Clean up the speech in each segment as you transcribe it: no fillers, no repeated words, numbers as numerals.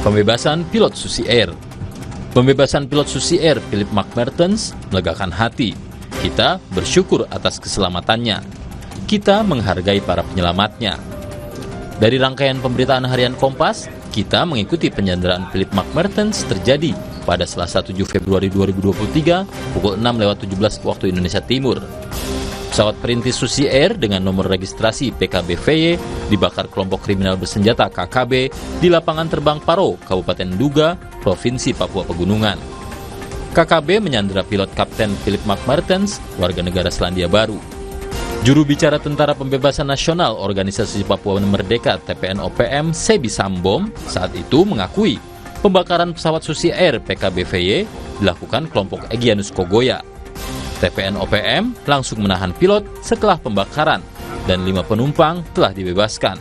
Pembebasan pilot Susi Air. Pembebasan pilot Susi Air Philip McMertens melegakan hati. Kita bersyukur atas keselamatannya. Kita menghargai para penyelamatnya. Dari rangkaian pemberitaan harian Kompas, kita mengikuti penyanderaan Philip McMertens terjadi pada Selasa 7 Februari 2023 pukul 6:17 waktu Indonesia Timur. Pesawat perintis Susi Air dengan nomor registrasi PKB-VY dibakar kelompok kriminal bersenjata KKB di lapangan terbang Paro, Kabupaten Nduga, Provinsi Papua Pegunungan. KKB menyandera pilot Kapten Philip McMertens, warga negara Selandia Baru. Juru bicara Tentara Pembebasan Nasional Organisasi Papua Merdeka TPN-OPM, Sebi Sambom, saat itu mengakui pembakaran pesawat Susi Air PKB-VY dilakukan kelompok Egyanus Kogoya. TPN-OPM langsung menahan pilot setelah pembakaran dan 5 penumpang telah dibebaskan.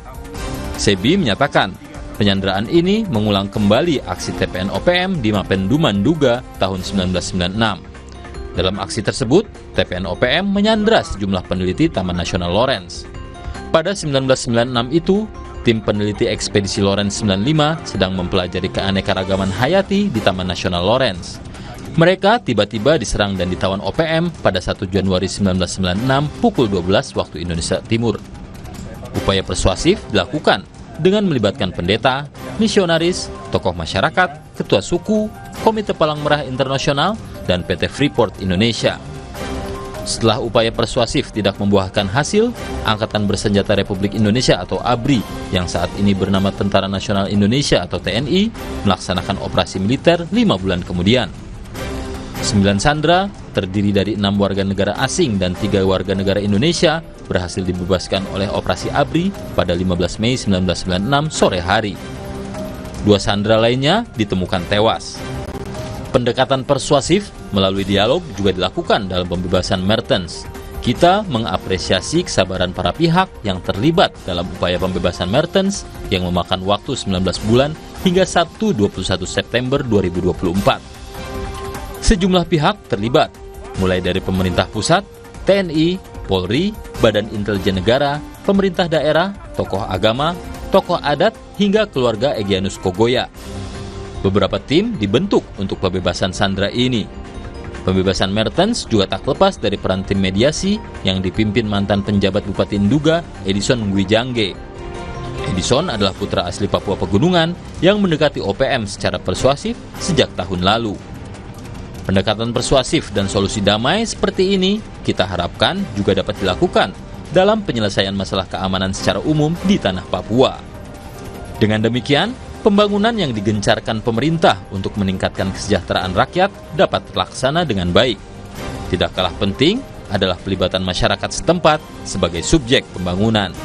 Sebi menyatakan penyanderaan ini mengulang kembali aksi TPN-OPM di Mapenduman Nduga tahun 1996. Dalam aksi tersebut, TPN-OPM menyandera sejumlah peneliti Taman Nasional Lorentz. Pada 1996 itu, tim peneliti ekspedisi Lorentz 95 sedang mempelajari keanekaragaman hayati di Taman Nasional Lorentz. Mereka tiba-tiba diserang dan ditawan OPM pada 1 Januari 1996 pukul 12 waktu Indonesia Timur. Upaya persuasif dilakukan dengan melibatkan pendeta, misionaris, tokoh masyarakat, ketua suku, Komite Palang Merah Internasional, dan PT Freeport Indonesia. Setelah upaya persuasif tidak membuahkan hasil, Angkatan Bersenjata Republik Indonesia atau ABRI yang saat ini bernama Tentara Nasional Indonesia atau TNI melaksanakan operasi militer 5 bulan kemudian. 9 sandera, terdiri dari 6 warga negara asing dan 3 warga negara Indonesia, berhasil dibebaskan oleh operasi ABRI pada 15 Mei 1996 sore hari. 2 sandera lainnya ditemukan tewas. Pendekatan persuasif melalui dialog juga dilakukan dalam pembebasan Mertens. Kita mengapresiasi kesabaran para pihak yang terlibat dalam upaya pembebasan Mertens yang memakan waktu 19 bulan hingga Sabtu 21 September 2024. Sejumlah pihak terlibat, mulai dari pemerintah pusat, TNI, Polri, Badan Intelijen Negara, pemerintah daerah, tokoh agama, tokoh adat, hingga keluarga Egyanus Kogoya. Beberapa tim dibentuk untuk pembebasan sandera ini. Pembebasan Mertens juga tak lepas dari peran tim mediasi yang dipimpin mantan penjabat Bupati Nduga, Edison Ngwijangge. Edison adalah putra asli Papua Pegunungan yang mendekati OPM secara persuasif sejak tahun lalu. Pendekatan persuasif dan solusi damai seperti ini kita harapkan juga dapat dilakukan dalam penyelesaian masalah keamanan secara umum di tanah Papua. Dengan demikian, pembangunan yang digencarkan pemerintah untuk meningkatkan kesejahteraan rakyat dapat terlaksana dengan baik. Tidak kalah penting adalah pelibatan masyarakat setempat sebagai subjek pembangunan.